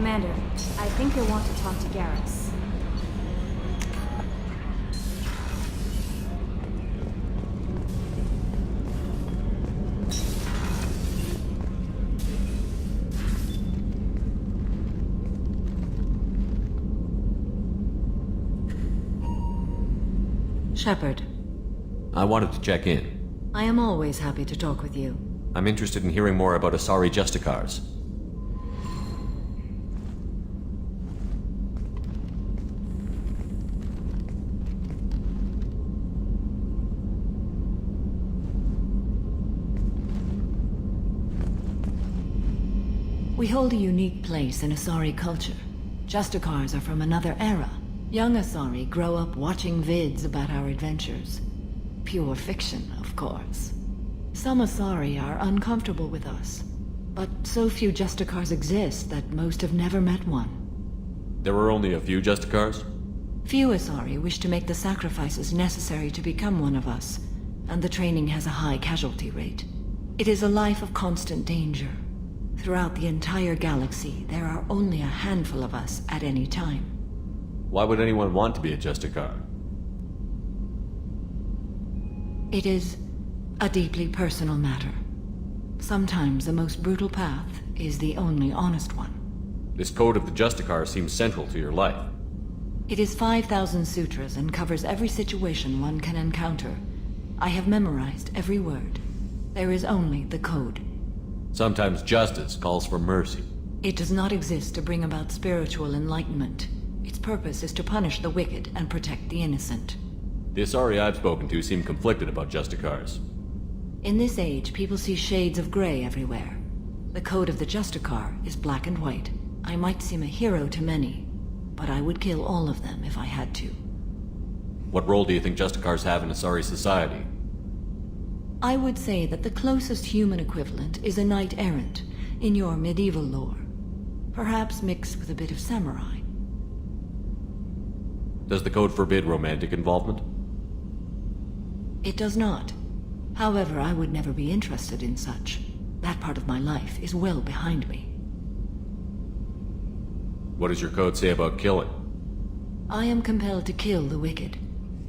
Commander, I think you'll want to talk to Garrus. Shepard. I wanted to check in. I am always happy to talk with you. I'm interested in hearing more about Asari Justicars. We hold a unique place in Asari culture. Justicars are from another era. Young Asari grow up watching vids about our adventures. Pure fiction, of course. Some Asari are uncomfortable with us, but so few Justicars exist that most have never met one. There were only a few Justicars? Few Asari wish to make the sacrifices necessary to become one of us, and the training has a high casualty rate. It is a life of constant danger. Throughout the entire galaxy, there are only a handful of us at any time. Why would anyone want to be a Justicar? It is a deeply personal matter. Sometimes the most brutal path is the only honest one. This code of the Justicar seems central to your life. It is 5,000 sutras and covers every situation one can encounter. I have memorized every word. There is only the code. Sometimes justice calls for mercy. It does not exist to bring about spiritual enlightenment. Its purpose is to punish the wicked and protect the innocent. The Asari I've spoken to seem conflicted about Justicars. In this age, people see shades of gray everywhere. The code of the Justicar is black and white. I might seem a hero to many, but I would kill all of them if I had to. What role do you think Justicars have in Asari society? I would say that the closest human equivalent is a knight-errant in your medieval lore. Perhaps mixed with a bit of samurai. Does the code forbid romantic involvement? It does not. However, I would never be interested in such. That part of my life is well behind me. What does your code say about killing? I am compelled to kill the wicked.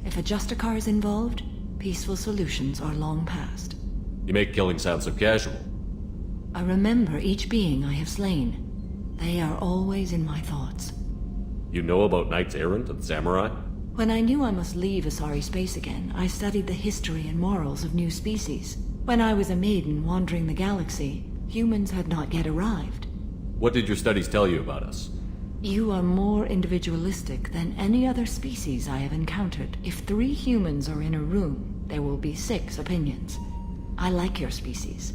If a Justicar is involved, peaceful solutions are long past. You make killing sound so casual. I remember each being I have slain. They are always in my thoughts. You know about knights errant and samurai? When I knew I must leave Asari space again, I studied the history and morals of new species. When I was a maiden wandering the galaxy, humans had not yet arrived. What did your studies tell you about us? You are more individualistic than any other species I have encountered. If 3 humans are in a room, there will be 6 opinions. I like your species.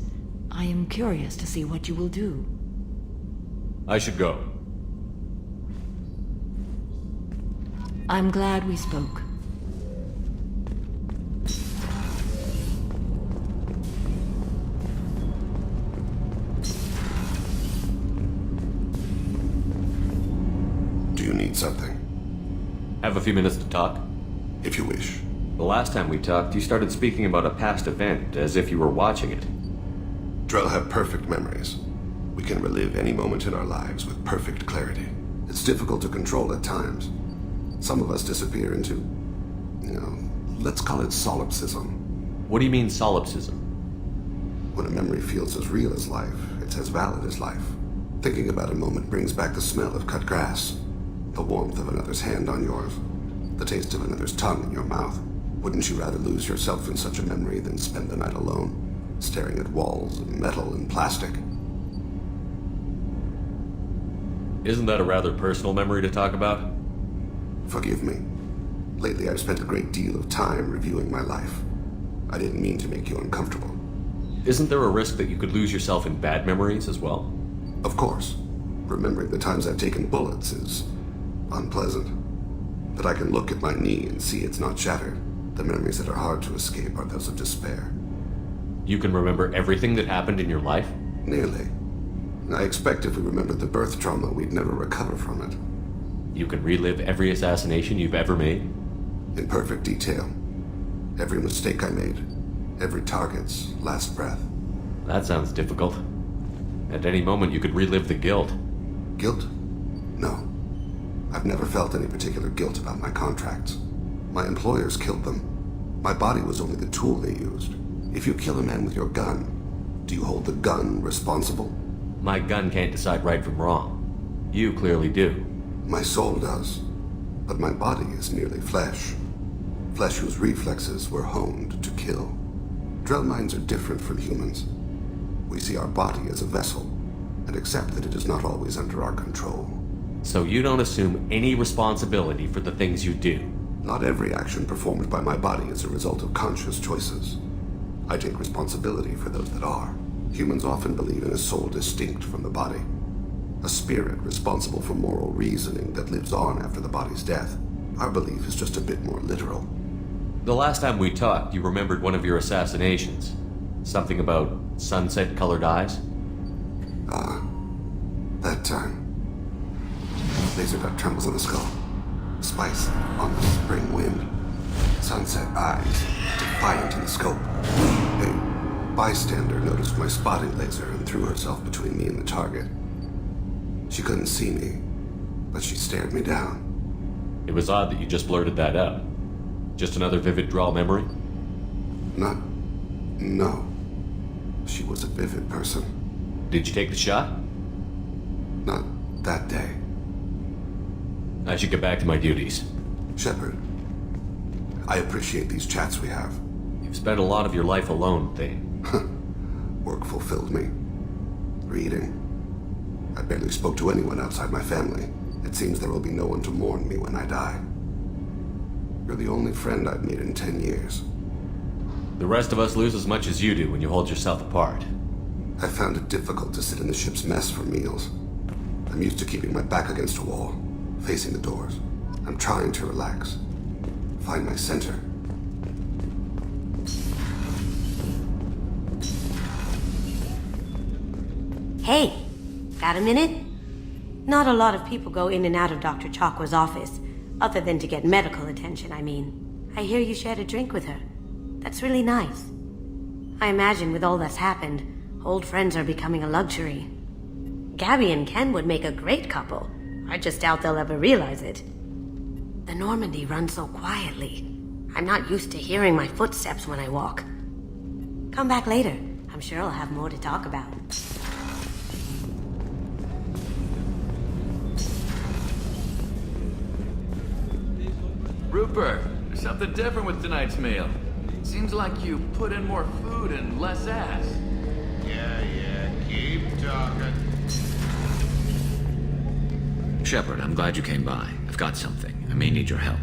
I am curious to see what you will do. I should go. I'm glad we spoke. Do you need something? Have a few minutes to talk? If you wish. The last time we talked, you started speaking about a past event, as if you were watching it. Drell have perfect memories. We can relive any moment in our lives with perfect clarity. It's difficult to control at times. Some of us disappear into, let's call it solipsism. What do you mean, solipsism? When a memory feels as real as life, it's as valid as life. Thinking about a moment brings back the smell of cut grass, the warmth of another's hand on yours, the taste of another's tongue in your mouth. Wouldn't you rather lose yourself in such a memory than spend the night alone, staring at walls of metal and plastic? Isn't that a rather personal memory to talk about? Forgive me. Lately I've spent a great deal of time reviewing my life. I didn't mean to make you uncomfortable. Isn't there a risk that you could lose yourself in bad memories as well? Of course. Remembering the times I've taken bullets is unpleasant. But I can look at my knee and see it's not shattered. The memories that are hard to escape are those of despair. You can remember everything that happened in your life? Nearly. I expect if we remembered the birth trauma, we'd never recover from it. You can relive every assassination you've ever made? In perfect detail. Every mistake I made. Every target's last breath. That sounds difficult. At any moment you could relive the guilt. Guilt? No. I've never felt any particular guilt about my contracts. My employers killed them. My body was only the tool they used. If you kill a man with your gun, do you hold the gun responsible? My gun can't decide right from wrong. You clearly do. My soul does. But my body is merely flesh. Flesh whose reflexes were honed to kill. Drell minds are different from humans. We see our body as a vessel, and accept that it is not always under our control. So you don't assume any responsibility for the things you do? Not every action performed by my body is a result of conscious choices. I take responsibility for those that are. Humans often believe in a soul distinct from the body. A spirit responsible for moral reasoning that lives on after the body's death. Our belief is just a bit more literal. The last time we talked, you remembered one of your assassinations. Something about sunset-colored eyes? That time. Laser dot trembles on the skull. Spice on the spring wind. Sunset eyes, defiant in the scope. A bystander noticed my spotting laser and threw herself between me and the target. She couldn't see me, but she stared me down. It was odd that you just blurted that out. Just another vivid draw memory? No. She was a vivid person. Did you take the shot? Not that day. I should get back to my duties. Shepard, I appreciate these chats we have. You've spent a lot of your life alone, Thane. Work fulfilled me. Reading. I barely spoke to anyone outside my family. It seems there will be no one to mourn me when I die. You're the only friend I've made in 10 years. The rest of us lose as much as you do when you hold yourself apart. I found it difficult to sit in the ship's mess for meals. I'm used to keeping my back against a wall, facing the doors. I'm trying to relax. Find my center. Hey, got a minute? Not a lot of people go in and out of Dr. Chakwa's office, other than to get medical attention, I mean. I hear you shared a drink with her. That's really nice. I imagine with all that's happened, old friends are becoming a luxury. Gabby and Ken would make a great couple. I just doubt they'll ever realize it. The Normandy runs so quietly. I'm not used to hearing my footsteps when I walk. Come back later. I'm sure I'll have more to talk about. Rupert, there's something different with tonight's meal. Seems like you put in more food and less ass. Yeah, keep talking. Shepard, I'm glad you came by. I've got something. I may need your help.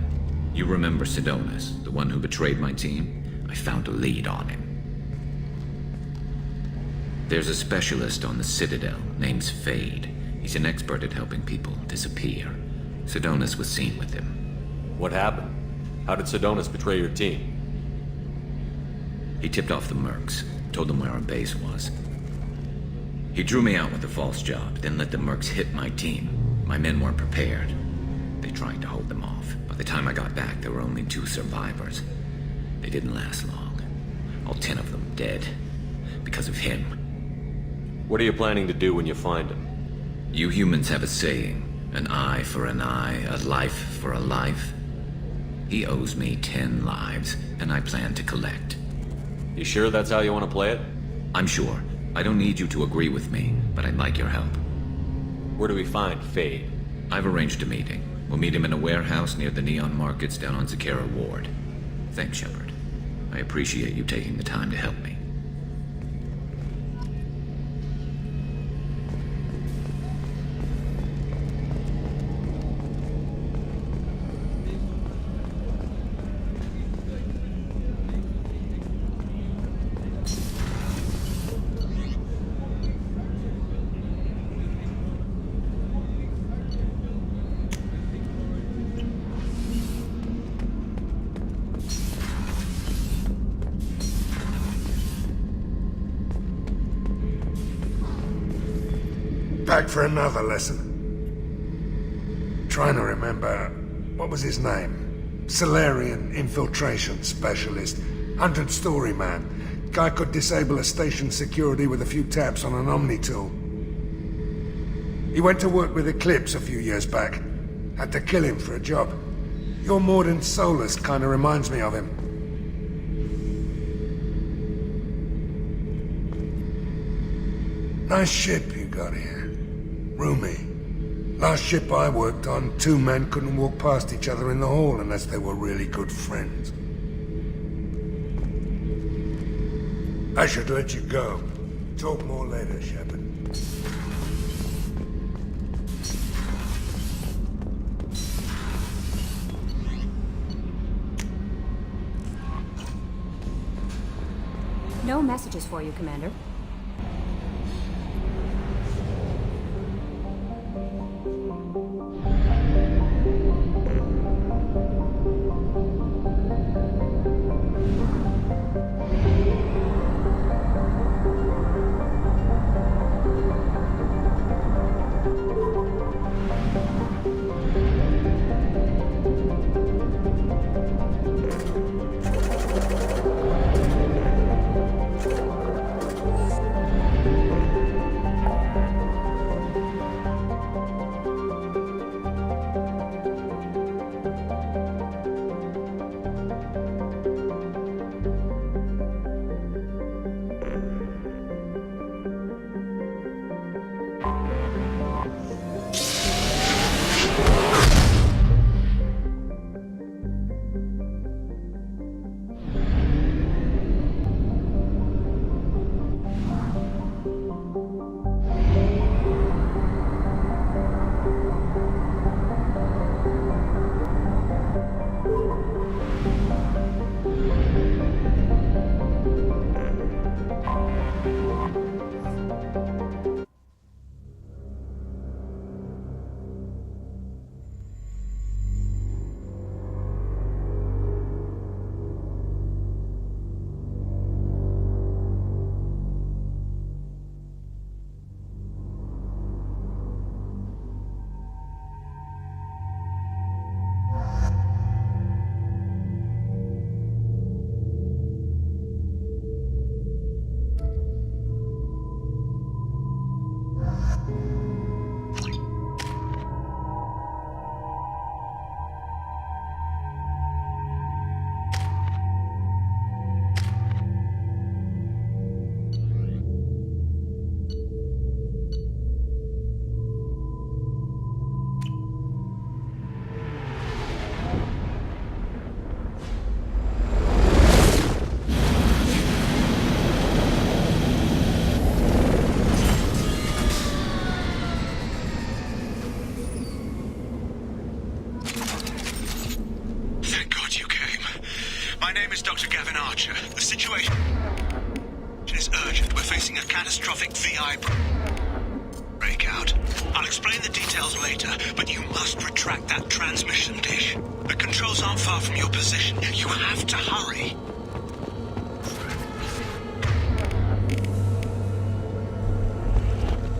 You remember Sidonis, the one who betrayed my team? I found a lead on him. There's a specialist on the Citadel, named Fade. He's an expert at helping people disappear. Sidonis was seen with him. What happened? How did Sidonis betray your team? He tipped off the mercs, told them where our base was. He drew me out with a false job, then let the mercs hit my team. My men weren't prepared. They tried to hold them off. By the time I got back, there were only 2 survivors. They didn't last long. All 10 of them dead. Because of him. What are you planning to do when you find him? You humans have a saying, an eye for an eye, a life for a life. He owes me 10 lives, and I plan to collect. You sure that's how you want to play it? I'm sure. I don't need you to agree with me, but I'd like your help. Where do we find Fade? I've arranged a meeting. We'll meet him in a warehouse near the Neon Markets down on Zakera Ward. Thanks, Shepard. I appreciate you taking the time to help me. Back for another lesson. Trying to remember, what was his name? Solarian infiltration specialist. 100-story man. Guy could disable a station security with a few taps on an Omni tool. He went to work with Eclipse a few years back. Had to kill him for a job. Your Mordant Solus kinda reminds me of him. Nice ship you got here. Roomy. Last ship I worked on, two men couldn't walk past each other in the hall unless they were really good friends. I should let you go. Talk more later, Shepard. No messages for you, Commander. The situation is urgent. We're facing a catastrophic VI breakout. I'll explain the details later, but you must retract that transmission dish. The controls aren't far from your position. You have to hurry.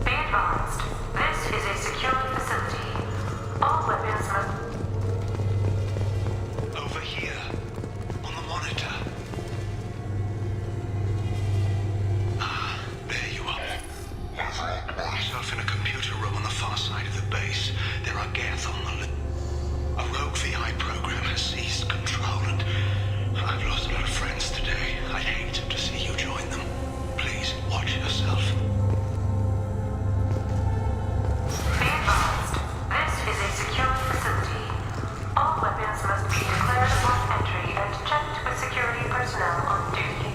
Be advised, this is a secure facility. All weapons must... Over here, on the monitor. Ah, there you are. Yourself in a computer room on the far side of the base. There are Geth on the a rogue VI program has seized control, and I've lost a lot of friends today. I'd hate to see you join them. Please, watch yourself. Be advised, this is a secure facility. All weapons must be declared upon entry and checked with security personnel on duty.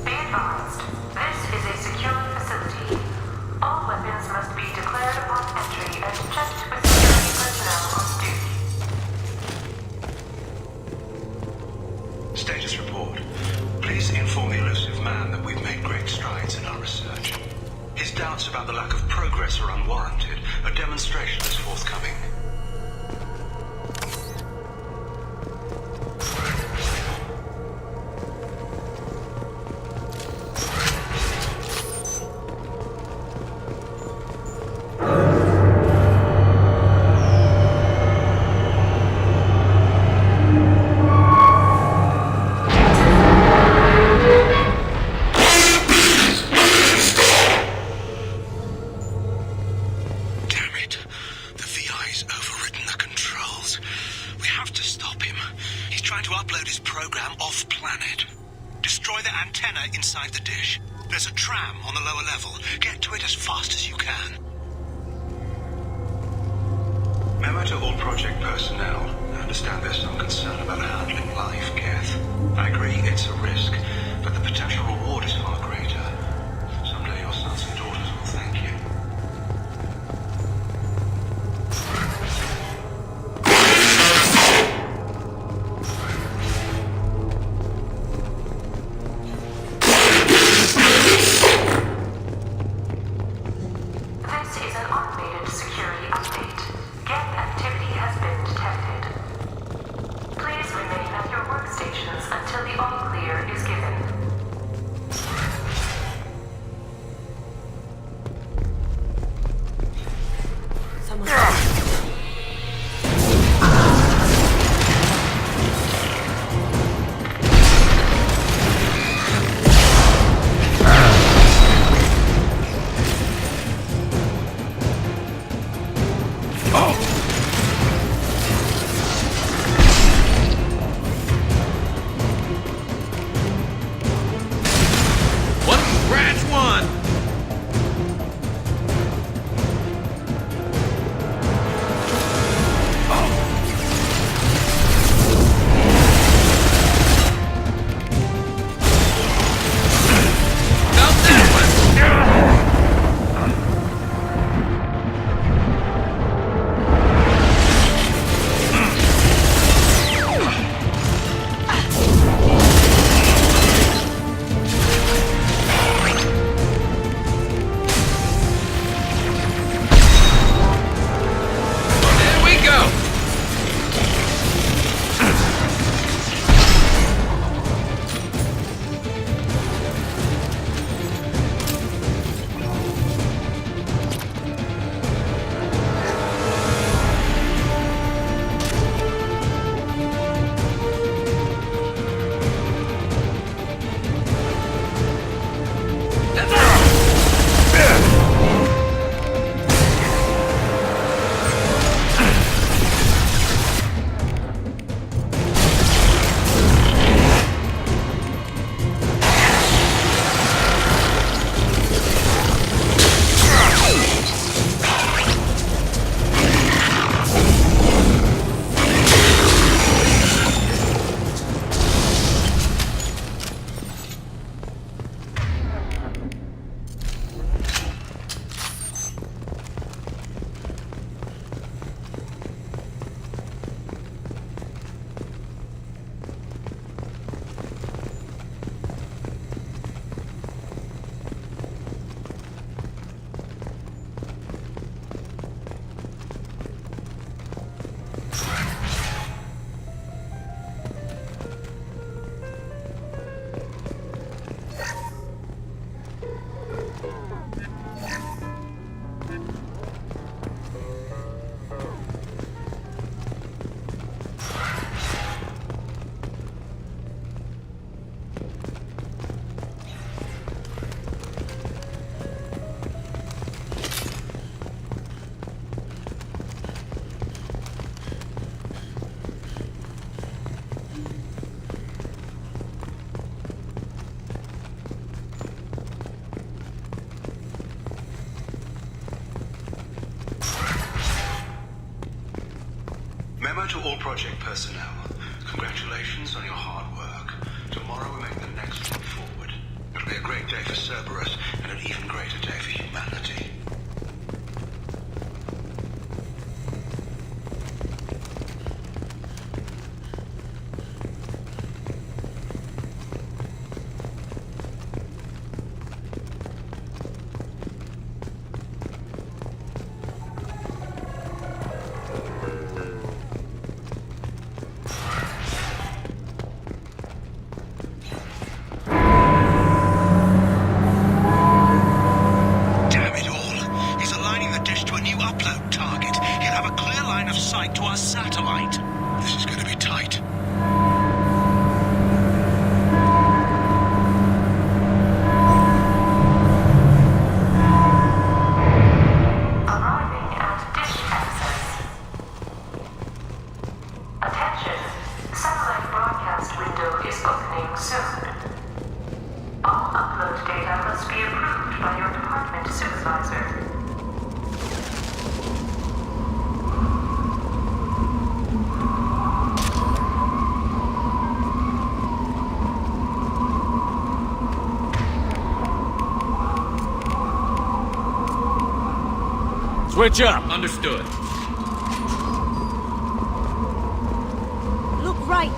Be advised, this is a secure facility. All weapons must be declared upon entry and checked with security personnel on duty. Status report. Please inform the elusive man that we've made great strides in our research. His doubts about the lack of progress are unwarranted. A demonstration is forthcoming. antenna inside the dish. There's a tram on the lower level. Get to it as fast as you can. Memo to all project personnel. I understand there's some concern about handling live Geth. I agree it's a risk, but the potential reward is far greater. Someday your sons and daughters will thank you. This is an automated security update. Geth activity has been detected. Please remain at your workstations until the all-clear is given. Memo to all project personnel. Congratulations on your hard work. Tomorrow we make the next leap forward. It'll be a great day for Cerberus and an even greater day for humanity. must be approved by your department supervisor. Switch up! Understood. Look right.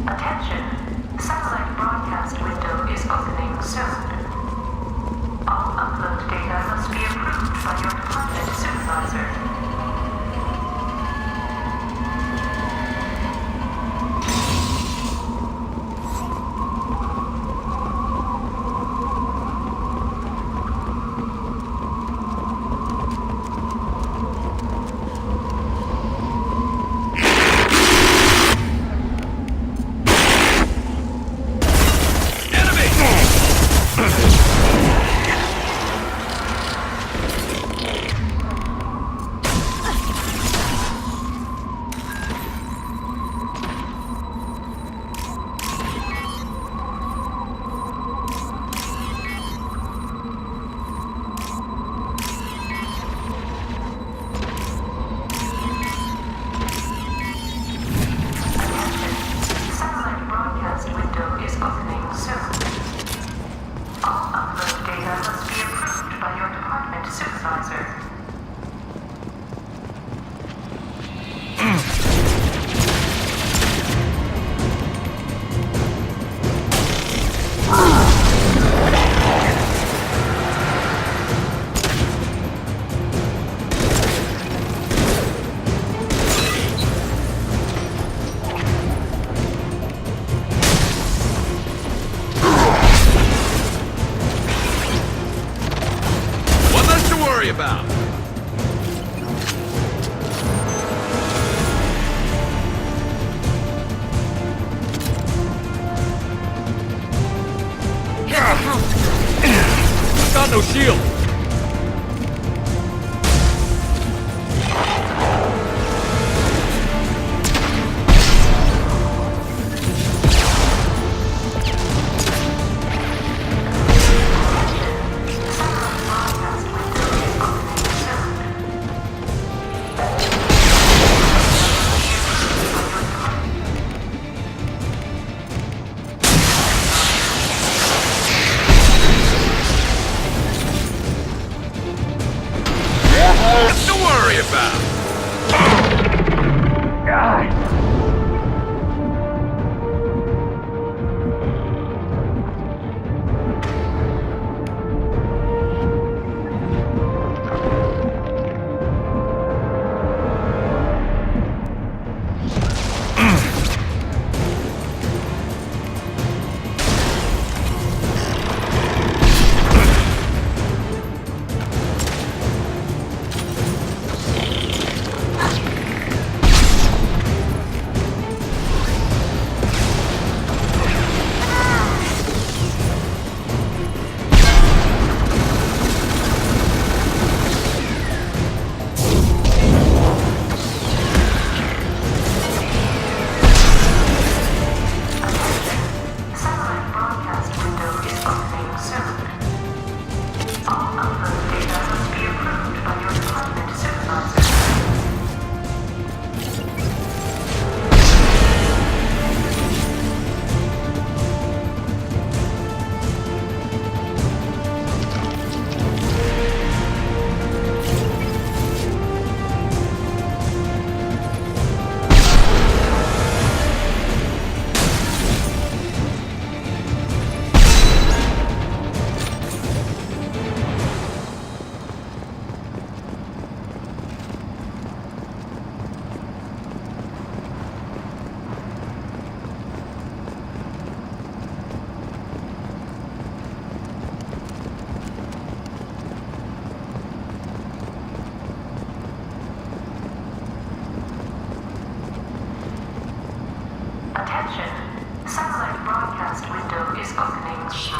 Attention. Satellite broadcast window is opening soon. All upload data must be approved by your department supervisor. Satellite broadcast window is opening soon. All upload data must be approved by your department supervisor. One less to worry about. Got no shield! Nothing to worry about. Attention. Satellite broadcast window is opening soon.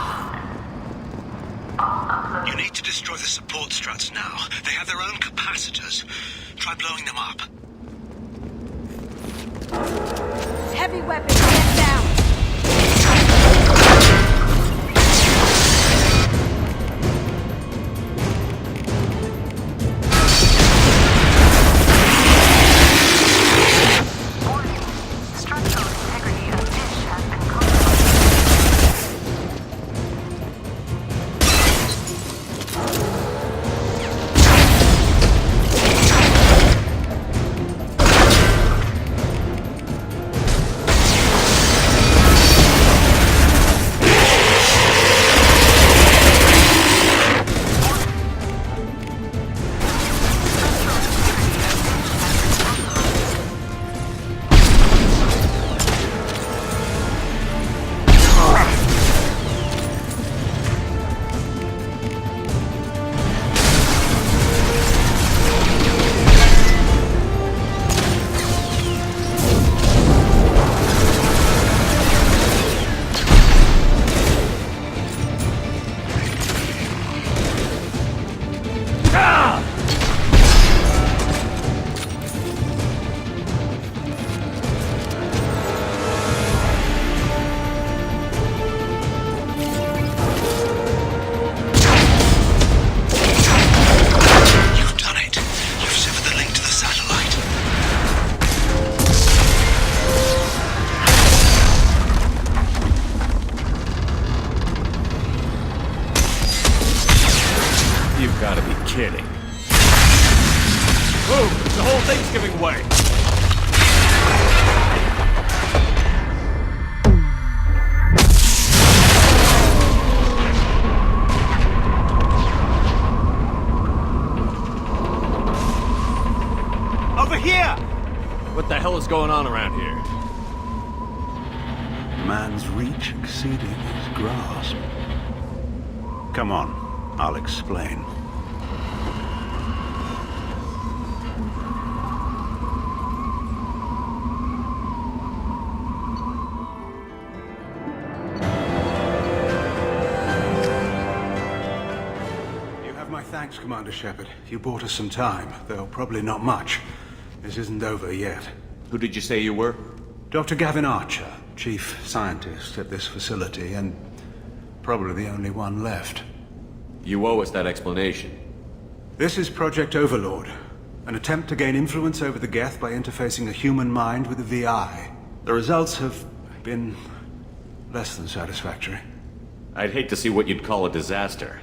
All upload. You need to destroy the support struts now. They have their own capacitors. Try blowing them up. Heavy weapons, get down! Warning. Structural integrity of dish has been compromised. You've done it. You've severed the link to the satellite. You've got to be kidding. Move! The whole thing's giving way! Over here! What the hell is going on around here? Man's reach exceeding his grasp. Come on, I'll explain. You have my thanks, Commander Shepard. You bought us some time, though probably not much. This isn't over yet. Who did you say you were? Dr. Gavin Archer, chief scientist at this facility, and probably the only one left. You owe us that explanation. This is Project Overlord, an attempt to gain influence over the Geth by interfacing a human mind with a VI. The results have been less than satisfactory. I'd hate to see what you'd call a disaster.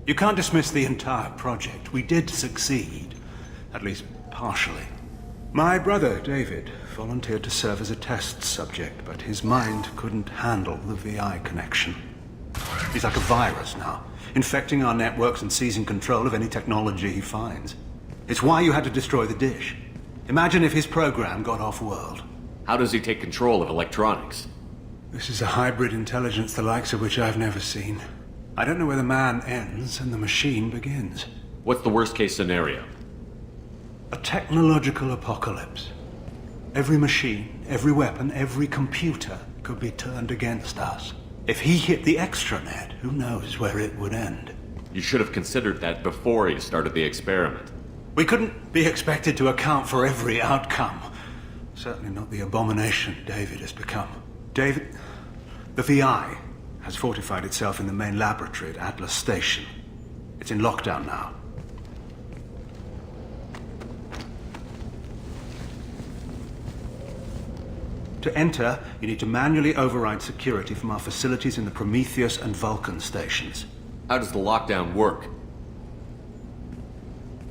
You can't dismiss the entire project. We did succeed, at least partially. My brother, David, volunteered to serve as a test subject, but his mind couldn't handle the VI connection. He's like a virus now, infecting our networks and seizing control of any technology he finds. It's why you had to destroy the dish. Imagine if his program got off-world. How does he take control of electronics? This is a hybrid intelligence the likes of which I've never seen. I don't know where the man ends and the machine begins. What's the worst-case scenario? A technological apocalypse. Every machine, every weapon, every computer could be turned against us. If he hit the extranet, who knows where it would end? You should have considered that before you started the experiment. We couldn't be expected to account for every outcome. Certainly not the abomination David has become. David, the VI has fortified itself in the main laboratory at Atlas Station. It's in lockdown now. To enter, you need to manually override security from our facilities in the Prometheus and Vulcan stations. How does the lockdown work?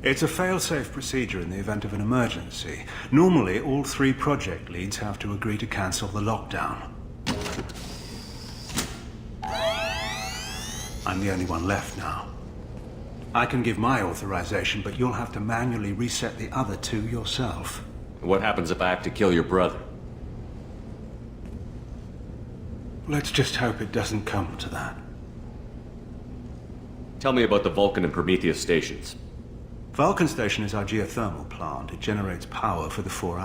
It's a fail-safe procedure in the event of an emergency. Normally, all 3 project leads have to agree to cancel the lockdown. I'm the only one left now. I can give my authorization, but you'll have to manually reset the other 2 yourself. What happens if I have to kill your brother? Let's just hope it doesn't come to that. Tell me about the Vulcan and Prometheus stations. Vulcan Station is our geothermal plant. It generates power for the 4